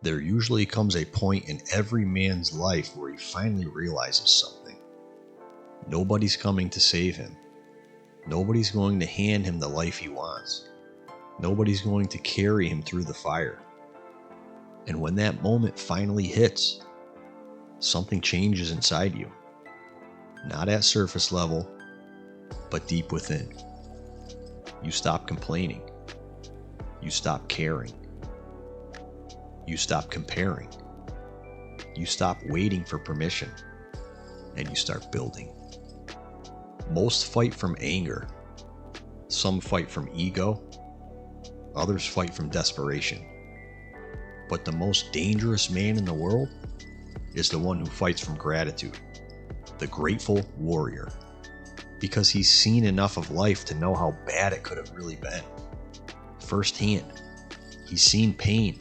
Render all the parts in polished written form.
There usually comes a point in every man's life where he finally realizes something. Nobody's coming to save him. Nobody's going to hand him the life he wants. Nobody's going to carry him through the fire. And when that moment finally hits, something changes inside you. Not at surface level, but deep within. You stop complaining. You stop caring. You stop comparing. You stop waiting for permission. And you start building. Most fight from anger. Some fight from ego. Others fight from desperation. But the most dangerous man in the world is the one who fights from gratitude. The grateful warrior. Because he's seen enough of life to know how bad it could have really been. Firsthand. He's seen pain.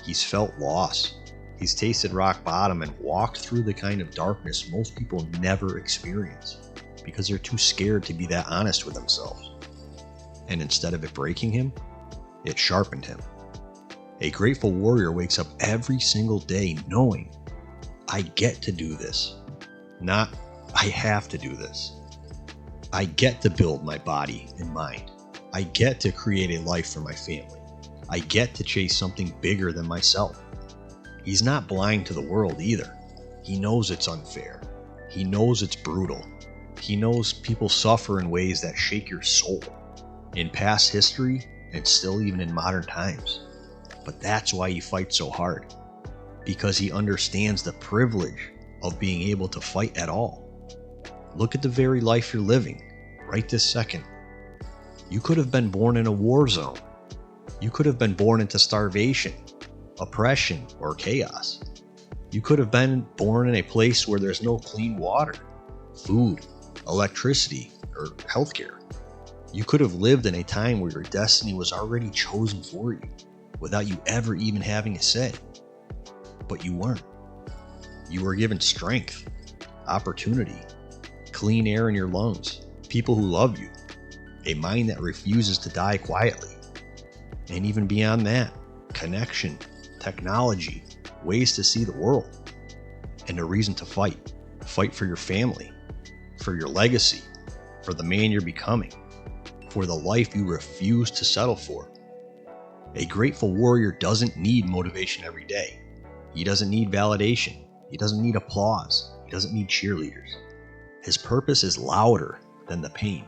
He's felt loss. He's tasted rock bottom and walked through the kind of darkness most people never experience because they're too scared to be that honest with themselves. And instead of it breaking him, it sharpened him. A grateful warrior wakes up every single day knowing, I get to do this. Not, I have to do this. I get to build my body and mind. I get to create a life for my family. I get to chase something bigger than myself. He's not blind to the world either. He knows it's unfair. He knows it's brutal. He knows people suffer in ways that shake your soul. In past history, and still even in modern times. But that's why he fights so hard. Because he understands the privilege of being able to fight at all. Look at the very life you're living, right this second. You could have been born in a war zone. You could have been born into starvation, oppression, or chaos. You could have been born in a place where there's no clean water, food, electricity, or healthcare. You could have lived in a time where your destiny was already chosen for you, without you ever even having a say. But you weren't. You were given strength, opportunity, clean air in your lungs, people who love you, a mind that refuses to die quietly. And even beyond that, connection, technology, ways to see the world, and a reason to fight. Fight for your family, for your legacy, for the man you're becoming, for the life you refuse to settle for. A grateful warrior doesn't need motivation every day. He doesn't need validation. He doesn't need applause. He doesn't need cheerleaders. His purpose is louder than the pain.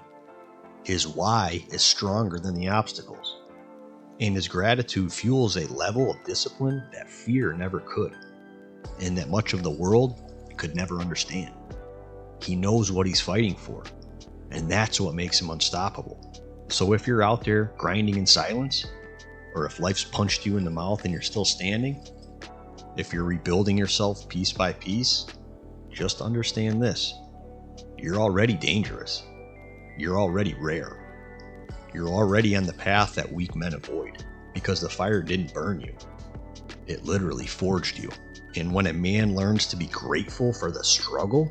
His why is stronger than the obstacles. And his gratitude fuels a level of discipline that fear never could, and that much of the world could never understand. He knows what he's fighting for, and that's what makes him unstoppable. So if you're out there grinding in silence, or if life's punched you in the mouth and you're still standing, if you're rebuilding yourself piece by piece, just understand this. You're already dangerous. You're already rare. You're already on the path that weak men avoid, because the fire didn't burn you. It literally forged you. And when a man learns to be grateful for the struggle,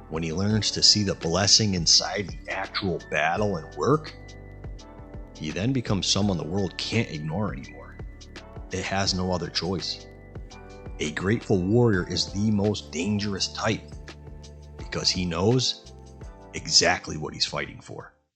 when he learns to see the blessing inside the actual battle and work, he then becomes someone the world can't ignore anymore. It has no other choice. A grateful warrior is the most dangerous type, because he knows exactly what he's fighting for.